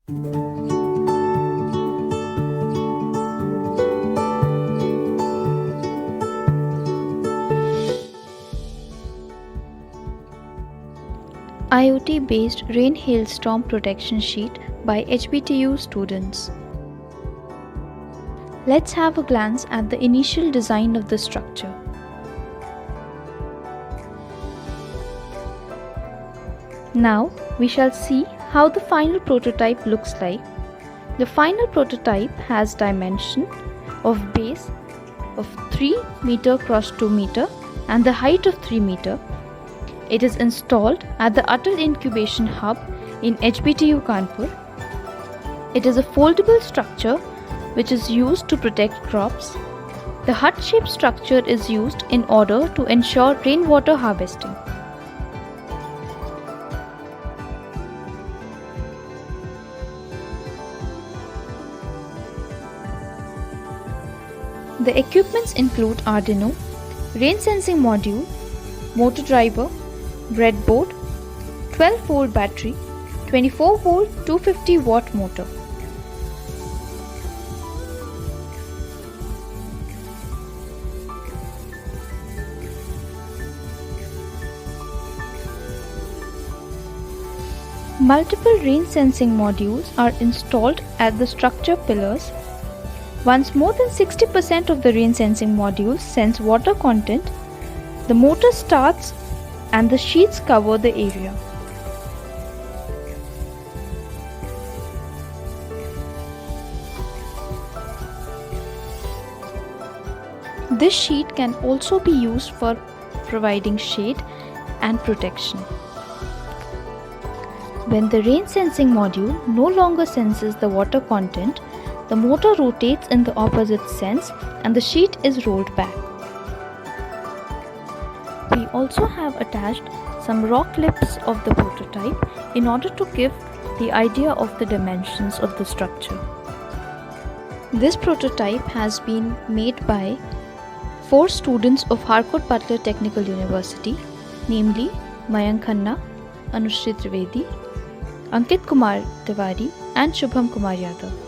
IoT-based Rain Hailstorm protection sheet by HBTU students. Let's have a glance at the initial design of the structure. Now we shall see how the final prototype looks like. The final prototype has dimension of base of 3 meter cross 2 meter and the height of 3 meter. It is installed at the Atal Incubation Hub in HBTU Kanpur. It is a foldable structure which is used to protect crops. The hut-shaped structure is used in order to ensure rainwater harvesting. The equipments include Arduino, rain sensing module, motor driver, breadboard, 12-volt battery, 24-volt 250-watt motor. Multiple rain sensing modules are installed at the structure pillars. Once more than 60% of the rain sensing modules sense water content, the motor starts and the sheets cover the area. This sheet can also be used for providing shade and protection. When the rain sensing module no longer senses the water content, the motor rotates in the opposite sense and the sheet is rolled back. We also have attached some rock clips of the prototype in order to give the idea of the dimensions of the structure. This prototype has been made by 4 students of Harcourt Butler Technical University, namely Mayank Khanna, Anushri Trivedi, Ankit Kumar Tiwari and Shubham Kumar Yadav.